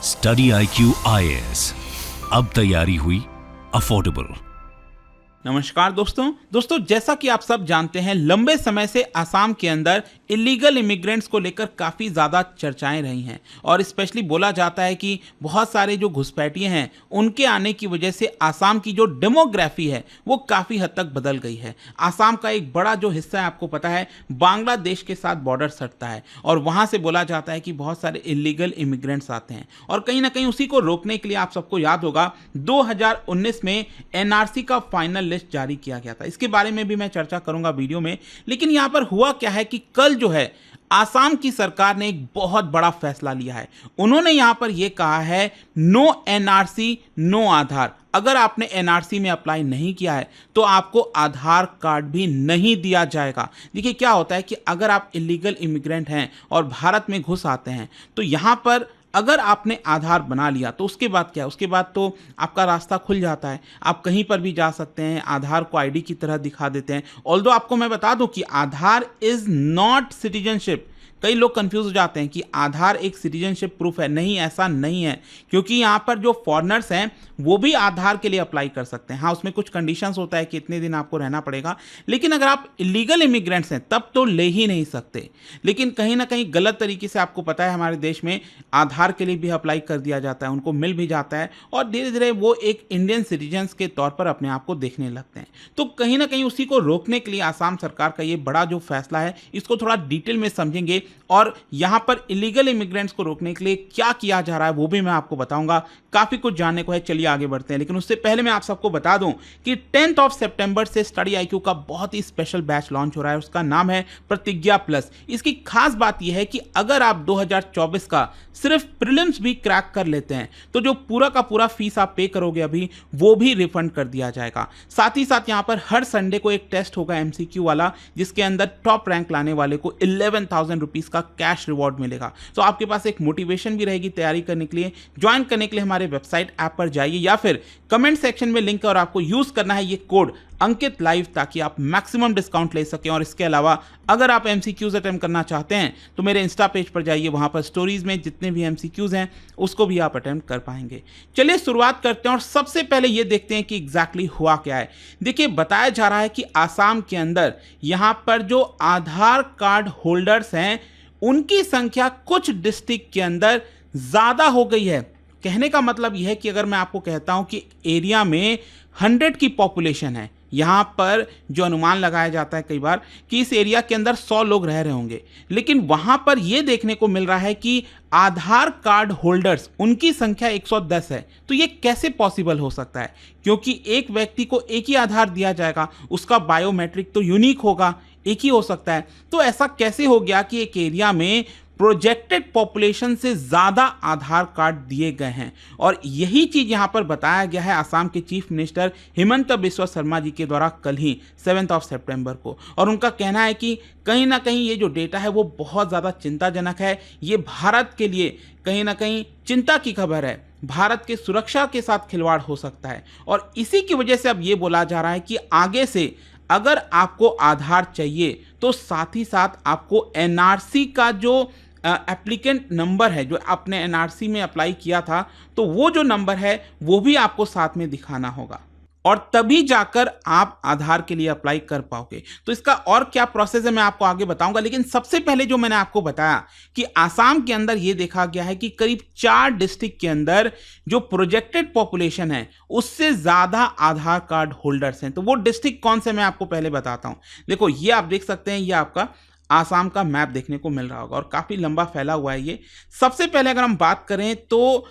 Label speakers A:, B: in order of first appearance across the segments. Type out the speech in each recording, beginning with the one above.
A: Study IQ IAS, अब तैयारी हुई अफोर्डेबल।
B: नमस्कार दोस्तों जैसा कि आप सब जानते हैं, लंबे समय से असम के अंदर इलीगल इमिग्रेंट्स को लेकर काफ़ी ज़्यादा चर्चाएं रही हैं और स्पेशली बोला जाता है कि बहुत सारे जो घुसपैठिए हैं उनके आने की वजह से असम की जो डेमोग्राफी है वो काफ़ी हद तक बदल गई है। असम का एक बड़ा जो हिस्सा है, आपको पता है, बांग्लादेश के साथ बॉर्डर सटता है और वहाँ से बोला जाता है कि बहुत सारे इलीगल इमिग्रेंट्स आते हैं और कहीं ना कहीं उसी को रोकने के लिए आप सबको याद होगा 2019 में NRC का फाइनल लिस्ट जारी किया गया था। इसके बारे में भी मैं चर्चा करूंगा वीडियो में, लेकिन यहां पर हुआ क्या है कि कल जो है आसाम की सरकार ने एक बहुत बड़ा फैसला लिया है। उन्होंने यहां पर यह कहा है नो NRC नो आधार। अगर आपने NRC में अप्लाई नहीं किया है तो आपको आधार कार्ड भी नहीं दिया जाएगा। देखिए क्या होता है कि अगर आप इलीगल इमिग्रेंट हैं और भारत में घुस आते हैं तो यहां पर अगर आपने आधार बना लिया तो उसके बाद क्या है, उसके बाद तो आपका रास्ता खुल जाता है, आप कहीं पर भी जा सकते हैं, आधार को ID की तरह दिखा देते हैं। ऑल्दो आपको मैं बता दूं कि आधार इज नॉट सिटीजनशिप। कई लोग कंफ्यूज हो जाते हैं कि आधार एक सिटीजनशिप प्रूफ है। नहीं, ऐसा नहीं है, क्योंकि यहाँ पर जो फॉरेनर्स हैं वो भी आधार के लिए अप्लाई कर सकते हैं। हाँ, उसमें कुछ कंडीशंस होता है कि इतने दिन आपको रहना पड़ेगा, लेकिन अगर आप इलीगल इमिग्रेंट्स हैं तब तो ले ही नहीं सकते। लेकिन कहीं ना कहीं गलत तरीके से, आपको पता है, हमारे देश में आधार के लिए भी अप्लाई कर दिया जाता है, उनको मिल भी जाता है और धीरे धीरे वो एक इंडियन सिटीजन्स के तौर पर अपने आप को देखने लगते हैं। तो कहीं ना कहीं उसी को रोकने के लिए आसाम सरकार का ये बड़ा जो फैसला है, इसको थोड़ा डिटेल में समझेंगे और यहां पर इलीगल इमिग्रेंट्स को रोकने के लिए क्या किया जा रहा है वो भी मैं आपको बताऊंगा। काफी कुछ जानने को है, चलिए आगे बढ़ते हैं। लेकिन उससे पहले मैं आप सबको बता दूं कि 10 सितंबर से स्टडी IQ का बहुत ही स्पेशल बैच लॉन्च हो रहा है। उसका नाम है प्रतिज्ञा प्लस। इसकी खास बात यह है कि अगर आप 2024 का सिर्फ प्रीलिम्स भी क्रैक कर लेते हैं तो जो पूरा का पूरा फीस आप पे करोगे अभी, वो भी रिफंड कर दिया जाएगा। साथ ही साथ यहां पर हर संडे को एक टेस्ट होगा MCQ वाला, जिसके अंदर टॉप रैंक लाने वाले को 11,000 रुपीज का कैश रिवॉर्ड मिलेगा। तो आपके पास एक मोटिवेशन भी रहेगी तैयारी करने के लिए। ज्वाइन करने के लिए हमारे वेबसाइट ऐप पर जाइए या फिर कमेंट सेक्शन में लिंक है और आपको यूज करना है ये कोड अंकित लाइव, ताकि आप मैक्सिमम डिस्काउंट ले सकें। और इसके अलावा अगर आप MCQs अटेम्प्ट करना चाहते हैं तो मेरे इंस्टा पेज पर जाइए, वहां पर स्टोरीज में जितने भी MCQs हैं उसको भी आप अटेम्प्ट कर पाएंगे। चलिए शुरुआत करते हैं और सबसे पहले ये देखते हैं कि एग्जैक्टली हुआ क्या है। देखिए, बताया जा रहा है कि आसाम के अंदर यहां पर जो आधार कार्ड होल्डर्स हैं उनकी संख्या कुछ डिस्ट्रिक्ट के अंदर ज्यादा हो गई है। कहने का मतलब यह है कि अगर मैं आपको कहता हूं कि एरिया में 100 की पॉपुलेशन है, यहां पर जो अनुमान लगाया जाता है कई बार कि इस एरिया के अंदर 100 लोग रह रहे होंगे, लेकिन वहां पर यह देखने को मिल रहा है कि आधार कार्ड होल्डर्स उनकी संख्या 110 है। तो ये कैसे पॉसिबल हो सकता है? क्योंकि एक व्यक्ति को एक ही आधार दिया जाएगा, उसका बायोमेट्रिक तो यूनिक होगा, एक ही हो सकता है। तो ऐसा कैसे हो गया कि एक एरिया में प्रोजेक्टेड पॉपुलेशन से ज्यादा आधार कार्ड दिए गए हैं? और यही चीज यहां पर बताया गया है असम के चीफ मिनिस्टर हिमंत बिस्वा शर्मा जी के द्वारा कल ही 7 सितंबर को। और उनका कहना है कि कहीं ना कहीं ये जो डेटा है वो बहुत ज्यादा चिंताजनक है। ये भारत के लिए कहीं ना कहीं चिंता की खबर है। भारत के सुरक्षा के साथ खिलवाड़ हो सकता है और इसी की वजह से अब ये बोला जा रहा है कि आगे से अगर आपको आधार चाहिए तो साथ ही साथ आपको NRC का जो एप्लीकेंट नंबर है, जो आपने NRC में अप्लाई किया था, तो वो जो नंबर है वो भी आपको साथ में दिखाना होगा और तभी जाकर आप आधार के लिए अप्लाई कर पाओगे। तो इसका और क्या प्रोसेस है मैं आपको आगे बताऊंगा, लेकिन सबसे पहले जो मैंने आपको बताया कि आसाम के अंदर ये देखा गया है कि करीब 4 डिस्ट्रिक्ट के अंदर जो प्रोजेक्टेड पॉपुलेशन है उससे ज्यादा आधार कार्ड होल्डर्स हैं। तो वो डिस्ट्रिक्ट कौन से मैं आपको पहले बताता हूं। देखो, ये आप देख सकते हैं, ये आपका आसाम का मैप देखने को मिल रहा होगा और काफी लंबा फैला हुआ है ये। सबसे पहले अगर हम बात करें तो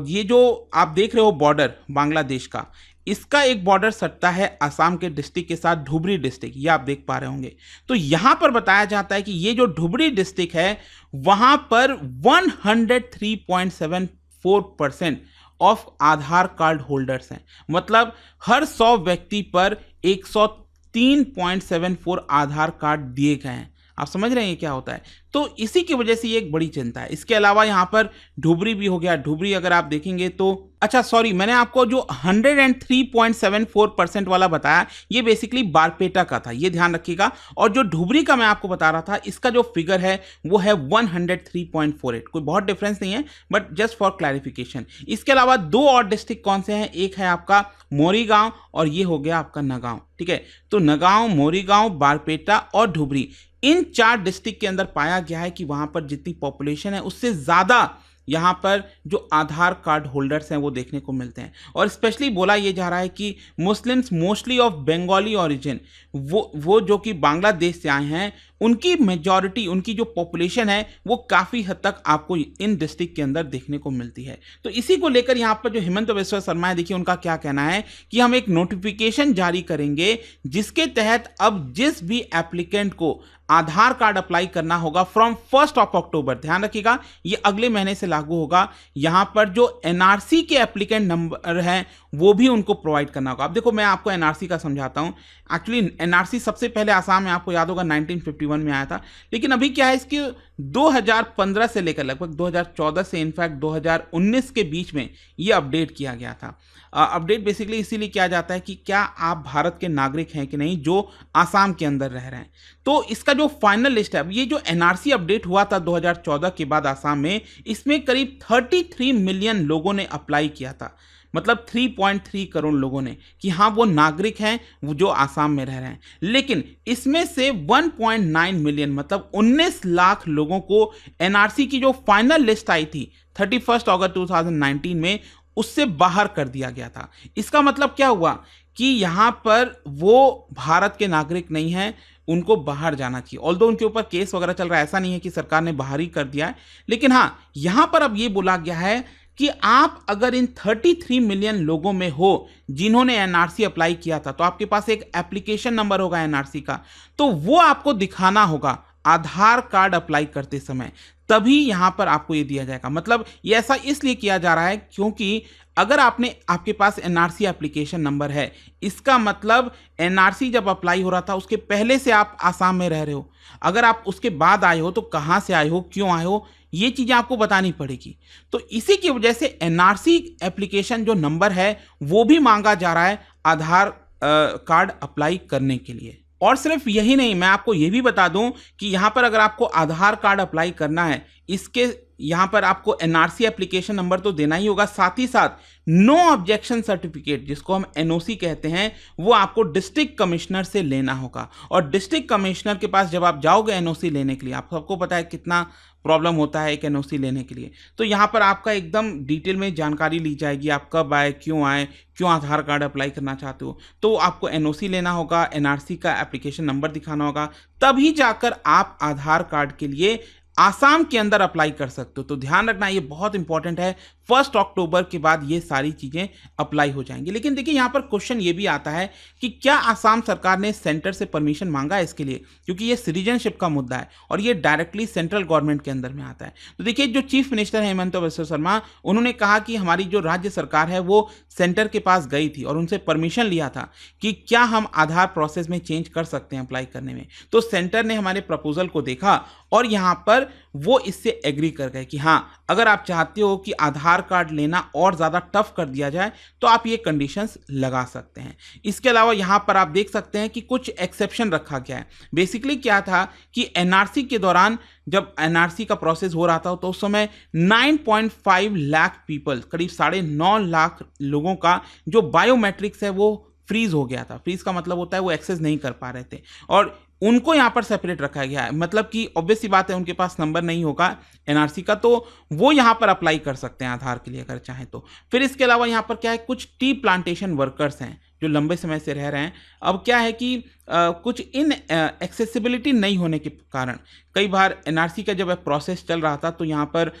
B: ये जो आप देख रहे हो बॉर्डर बांग्लादेश का, इसका एक बॉर्डर सटता है असम के डिस्ट्रिक्ट के साथ, धुबरी डिस्ट्रिक्ट, ये आप देख पा रहे होंगे। तो यहां पर बताया जाता है कि ये जो धुबरी डिस्ट्रिक्ट है वहां पर 103.74% ऑफ आधार कार्ड होल्डर्स हैं। मतलब हर 100 व्यक्ति पर 103.74 आधार कार्ड दिए गए हैं। आप समझ रहे हैं क्या होता है? तो इसी की वजह से ये एक बड़ी चिंता है। इसके अलावा यहाँ पर धुबरी भी हो गया। धुबरी अगर आप देखेंगे तो अच्छा सॉरी, मैंने आपको जो 103.74% वाला बताया ये बेसिकली बारपेटा का था, ये ध्यान रखिएगा। और जो धुबरी का मैं आपको बता रहा था इसका जो फिगर है वो है 103.48। कोई बहुत डिफरेंस नहीं है, बट जस्ट फॉर क्लैरिफिकेशन। इसके अलावा दो और डिस्ट्रिक्ट कौन से हैं, एक है आपका मोरीगांव और ये हो गया आपका नगांव। ठीक है, तो नगांव, मोरीगांव, बारपेटा और धुबरी, इन 4 डिस्ट्रिक्ट के अंदर पाया गया है कि वहां पर जितनी पॉपुलेशन है उससे ज्यादा यहाँ पर जो आधार कार्ड होल्डर्स हैं वो देखने को मिलते हैं। और स्पेशली बोला ये जा रहा है कि Muslims mostly of Bengali origin, वो जो कि बांग्लादेश से आए हैं, उनकी मेजॉरिटी, उनकी जो पॉपुलेशन है वो काफ़ी हद तक आपको इन डिस्ट्रिक्ट के अंदर देखने को मिलती है। तो इसी को लेकर यहाँ पर जो हिमंत बिस्वा शर्मा है, देखिए उनका क्या कहना है कि हम एक नोटिफिकेशन जारी करेंगे जिसके तहत अब जिस भी एप्लीकेंट को आधार कार्ड अप्लाई करना होगा फ्रॉम 1 अक्टूबर, ध्यान रखिएगा ये अगले महीने से लागू होगा, यहां पर जो एनआरसी के एप्लीकेंट नंबर हैं वो भी उनको प्रोवाइड करना होगा। अब देखो मैं आपको एनआरसी का समझाता हूं। एक्चुअली एनआरसी सबसे पहले आसाम में आपको याद होगा 1951 में आया था, लेकिन अभी क्या है इसके 2015 से लेकर लगभग 2014 से इनफैक्ट 2019 के बीच में ये अपडेट किया गया था। अपडेट बेसिकली इसीलिए किया जाता है कि क्या आप भारत के नागरिक हैं कि नहीं जो आसाम के अंदर रह रहे हैं। तो इसका जो फाइनल लिस्ट है, अब ये जो एनआरसी अपडेट हुआ था 2014 के बाद आसाम में, इसमें करीब 33 मिलियन लोगों ने अप्लाई किया था, मतलब 3.3 करोड़ लोगों ने, कि हाँ वो नागरिक हैं वो जो आसाम में रह रहे हैं। लेकिन इसमें से 1.9 मिलियन मतलब 19 लाख लोगों को एनआरसी की जो फाइनल लिस्ट आई थी 31 अगस्त 2019 में, उससे बाहर कर दिया गया था। इसका मतलब क्या हुआ कि यहां पर वो भारत के नागरिक नहीं हैं, उनको बाहर जाना चाहिए। ऑल्दो उनके ऊपर केस वगैरह चल रहा है, ऐसा नहीं है कि सरकार ने बाहर ही कर दिया है, लेकिन हाँ यहां पर अब ये बोला गया है कि आप अगर इन 33 मिलियन लोगों में हो जिन्होंने एनआरसी अप्लाई किया था, तो आपके पास एक एप्लीकेशन नंबर होगा एनआरसी का, तो वो आपको दिखाना होगा आधार कार्ड अप्लाई करते समय, तभी यहां पर आपको ये दिया जाएगा। मतलब ये ऐसा इसलिए किया जा रहा है क्योंकि अगर आपके पास एनआरसी एप्लीकेशन नंबर है, इसका मतलब एनआरसी जब अप्लाई हो रहा था उसके पहले से आप आसाम में रह रहे हो। अगर आप उसके बाद आए हो तो कहां से आए हो, क्यों आए हो, ये चीजें आपको बतानी पड़ेगी। तो इसी की वजह से एनआरसी एप्लीकेशन जो नंबर है वो भी मांगा जा रहा है आधार कार्ड अप्लाई करने के लिए। और सिर्फ यही नहीं, मैं आपको यह भी बता दूं कि यहां पर अगर आपको आधार कार्ड अप्लाई करना है, इसके यहां पर आपको एनआरसी एप्लीकेशन नंबर तो देना ही होगा, साथ ही साथ नो ऑब्जेक्शन सर्टिफिकेट जिसको हम एनओसी कहते हैं वो आपको डिस्ट्रिक्ट कमिश्नर से लेना होगा। और डिस्ट्रिक्ट कमिश्नर के पास जब आप जाओगे एनओसी लेने के लिए, आप सबको पता है कितना प्रॉब्लम होता है एक एनओसी लेने के लिए, तो यहाँ पर आपका एकदम डिटेल में जानकारी ली जाएगी, आप कब आए, क्यों आधार कार्ड अप्लाई करना चाहते हो। तो आपको एनओसी लेना होगा, एनआरसी का एप्लीकेशन नंबर दिखाना होगा, तभी जाकर आप आधार कार्ड के लिए आसाम के अंदर अप्लाई कर सकते हो। तो ध्यान रखना ये बहुत इंपॉर्टेंट है, 1 अक्टूबर के बाद ये सारी चीजें अप्लाई हो जाएंगी। लेकिन देखिए यहाँ पर क्वेश्चन ये भी आता है कि क्या आसाम सरकार ने सेंटर से परमिशन मांगा है इसके लिए, क्योंकि ये सिटीजनशिप का मुद्दा है और ये डायरेक्टली सेंट्रल गवर्नमेंट के अंदर में आता है। तो देखिए जो चीफ मिनिस्टर है हिमंत बिस्वा शर्मा, उन्होंने कहा कि हमारी जो राज्य सरकार है वो सेंटर के पास गई थी और उनसे परमिशन लिया था कि क्या हम आधार प्रोसेस में चेंज कर सकते हैं अप्लाई करने में। तो सेंटर ने हमारे प्रपोजल को देखा और यहाँ पर वो इससे एग्री कर गए कि हाँ अगर आप चाहते हो कि आधार कार्ड लेना और ज़्यादा टफ कर दिया जाए तो आप ये कंडीशंस लगा सकते हैं। इसके अलावा यहाँ पर आप देख सकते हैं कि कुछ एक्सेप्शन रखा गया है। बेसिकली क्या था कि एनआरसी के दौरान जब एनआरसी का प्रोसेस हो रहा था तो उस समय 9.5 लाख पीपल, करीब 9.5 लाख लोगों का जो बायोमेट्रिक्स है वो फ्रीज हो गया था। फ्रीज का मतलब होता है वो एक्सेस नहीं कर पा रहे थे और उनको यहाँ पर सेपरेट रखा गया है। मतलब कि ऑब्वियस सी बात है उनके पास नंबर नहीं होगा एनआरसी का, तो वो यहाँ पर अप्लाई कर सकते हैं आधार के लिए अगर चाहें तो। फिर इसके अलावा यहाँ पर क्या है, कुछ टी प्लांटेशन वर्कर्स हैं जो लंबे समय से रह रहे हैं। अब क्या है कि कुछ इन एक्सेसिबिलिटी नहीं होने के कारण कई बार एनआरसी का जब प्रोसेस चल रहा था तो यहाँ पर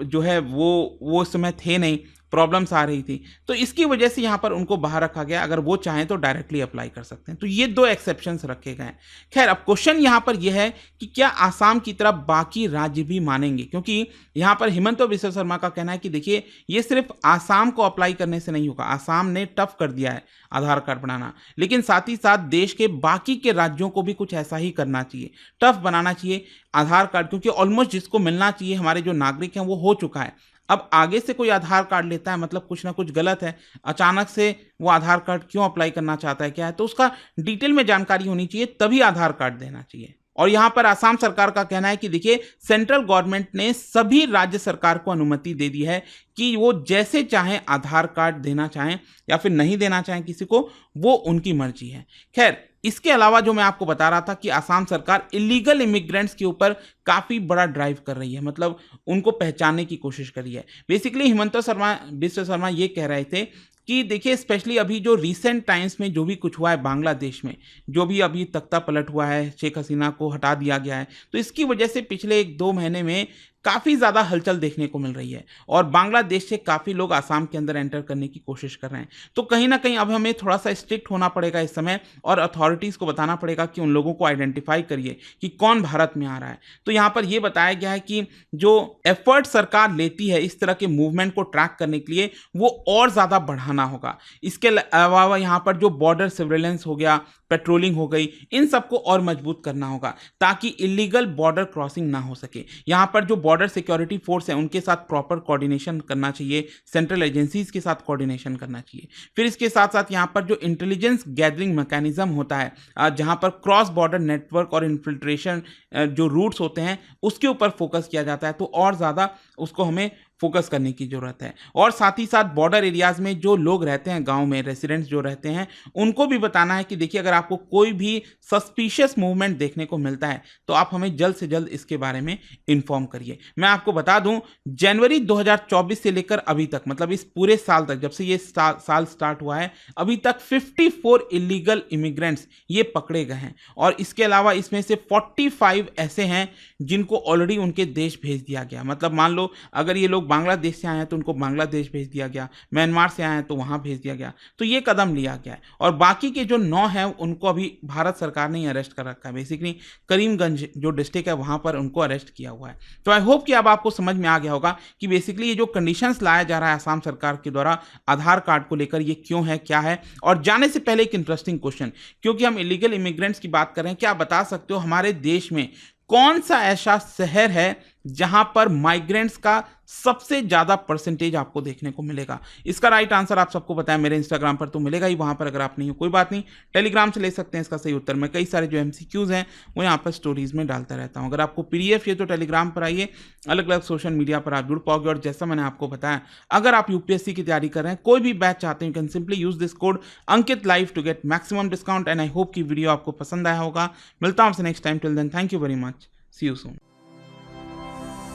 B: जो है वो उस समय थे नहीं, प्रॉब्लम्स आ रही थी, तो इसकी वजह से यहाँ पर उनको बाहर रखा गया। अगर वो चाहें तो डायरेक्टली अप्लाई कर सकते हैं। तो ये 2 एक्सेप्शंस रखे गए हैं। खैर अब क्वेश्चन यहाँ पर यह है कि क्या आसाम की तरह बाकी राज्य भी मानेंगे, क्योंकि यहाँ पर हिमंत बिस्वा शर्मा का कहना है कि देखिए ये सिर्फ आसाम को अप्लाई करने से नहीं होगा। आसाम ने टफ कर दिया है आधार कार्ड बनाना, लेकिन साथ ही साथ देश के बाकी के राज्यों को भी कुछ ऐसा ही करना चाहिए, टफ बनाना चाहिए आधार कार्ड, क्योंकि ऑलमोस्ट जिसको मिलना चाहिए हमारे जो नागरिक हैं वो हो चुका है। अब आगे से कोई आधार कार्ड लेता है मतलब कुछ ना कुछ गलत है, अचानक से वो आधार कार्ड क्यों अप्लाई करना चाहता है, क्या है, तो उसका डिटेल में जानकारी होनी चाहिए, तभी आधार कार्ड देना चाहिए। और यहाँ पर आसाम सरकार का कहना है कि देखिए, सेंट्रल गवर्नमेंट ने सभी राज्य सरकार को अनुमति दे दी है कि वो जैसे चाहें आधार कार्ड देना चाहें या फिर नहीं देना चाहें किसी को, वो उनकी मर्जी है। खैर, इसके अलावा जो मैं आपको बता रहा था कि आसाम सरकार इलीगल इमिग्रेंट्स के ऊपर काफ़ी बड़ा ड्राइव कर रही है, मतलब उनको पहचानने की कोशिश कर रही है। बेसिकली बिस्व शर्मा ये कह रहे थे कि देखिए, स्पेशली अभी जो रीसेंट टाइम्स में जो भी कुछ हुआ है बांग्लादेश में, जो भी अभी तख्ता पलट हुआ है, शेख हसीना को हटा दिया गया है, तो इसकी वजह से पिछले 1-2 महीने में काफ़ी ज़्यादा हलचल देखने को मिल रही है और बांग्लादेश से काफ़ी लोग आसाम के अंदर एंटर करने की कोशिश कर रहे हैं। तो कहीं ना कहीं अब हमें थोड़ा सा स्ट्रिक्ट होना पड़ेगा इस समय, और अथॉरिटीज़ को बताना पड़ेगा कि उन लोगों को आइडेंटिफाई करिए कि कौन भारत में आ रहा है। तो यहाँ पर यह बताया गया है कि जो एफर्ट सरकार लेती है इस तरह के मूवमेंट को ट्रैक करने के लिए, वो और ज़्यादा बढ़ाना होगा। इसके अलावा यहाँ पर जो बॉर्डर सर्वेलेंस हो गया, पेट्रोलिंग हो गई, इन सबको और मजबूत करना होगा ताकि इलीगल बॉर्डर क्रॉसिंग ना हो सके। यहाँ पर जो बॉर्डर सिक्योरिटी फोर्स है उनके साथ प्रॉपर कोऑर्डिनेशन करना चाहिए, सेंट्रल एजेंसीज के साथ कोऑर्डिनेशन करना चाहिए। फिर इसके साथ साथ यहाँ पर जो इंटेलिजेंस गैदरिंग मैकेनिज्म होता है, जहाँ पर क्रॉस बॉर्डर नेटवर्क और इन्फिल्ट्रेशन जो रूट्स होते हैं उसके ऊपर फोकस किया जाता है, तो और ज़्यादा उसको हमें फोकस करने की जरूरत है। और साथ ही साथ बॉर्डर एरियाज में जो लोग रहते हैं, गांव में रेसिडेंट्स जो रहते हैं, उनको भी बताना है कि देखिए, अगर आपको कोई भी सस्पिशियस मूवमेंट देखने को मिलता है तो आप हमें जल्द से जल्द इसके बारे में इन्फॉर्म करिए। मैं आपको बता दूं, जनवरी 2024 से लेकर अभी तक, मतलब इस पूरे साल तक, जब से ये साल स्टार्ट हुआ है, अभी तक 54 इलीगल इमिग्रेंट्स ये पकड़े गए हैं। और इसके अलावा इसमें से 45 ऐसे हैं जिनको ऑलरेडी उनके देश भेज दिया गया। मतलब मान लो अगर ये लोग बांग्लादेश से आए हैं तो उनको बांग्लादेश भेज दिया गया, म्यांमार से आए हैं तो वहां भेज दिया गया। तो ये कदम लिया गया है और बाकी के जो 9 हैं उनको अभी भारत सरकार ने अरेस्ट कर रखा है। बेसिकली करीमगंज जो डिस्ट्रिक्ट है वहां पर उनको अरेस्ट किया हुआ है। तो आई होप कि अब आपको समझ में आ गया होगा कि बेसिकली ये जो कंडीशंस लाया जा रहा है असम सरकार के द्वारा आधार कार्ड को लेकर, ये क्यों है, क्या है। और जाने से पहले एक इंटरेस्टिंग क्वेश्चन, क्योंकि हम इलीगल इमिग्रेंट्स की बात कर रहे हैं, क्या आप बता सकते हो हमारे देश में कौन सा ऐसा शहर है जहां पर माइग्रेंट्स का सबसे ज्यादा परसेंटेज आपको देखने को मिलेगा? इसका राइट आंसर आप सबको पता है, मेरे इंस्टाग्राम पर तो मिलेगा ही, वहां पर अगर आप नहीं हो कोई बात नहीं, टेलीग्राम से ले सकते हैं इसका सही उत्तर। मैं कई सारे जो एमसीक्यूज हैं वो यहाँ पर स्टोरीज में डालता रहता हूँ। अगर आपको पीडीएफ ये तो टेलीग्राम पर आइए, अलग अलग सोशल मीडिया पर आप जुड़ पाओगे। और जैसा मैंने आपको बताया, अगर आप यूपीएससी की तैयारी कर रहे हैं, कोई भी बैच चाहते हैं, you can simply use this code Ankit live to get maximum discount. And I hope की वीडियो आपको पसंद आया होगा। मिलता हूं आपसे next time, till then thank you very much, see you soon.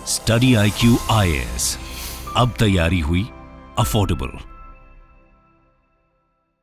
A: Study IQ IAS, अब तैयारी हुई अफोर्डेबल।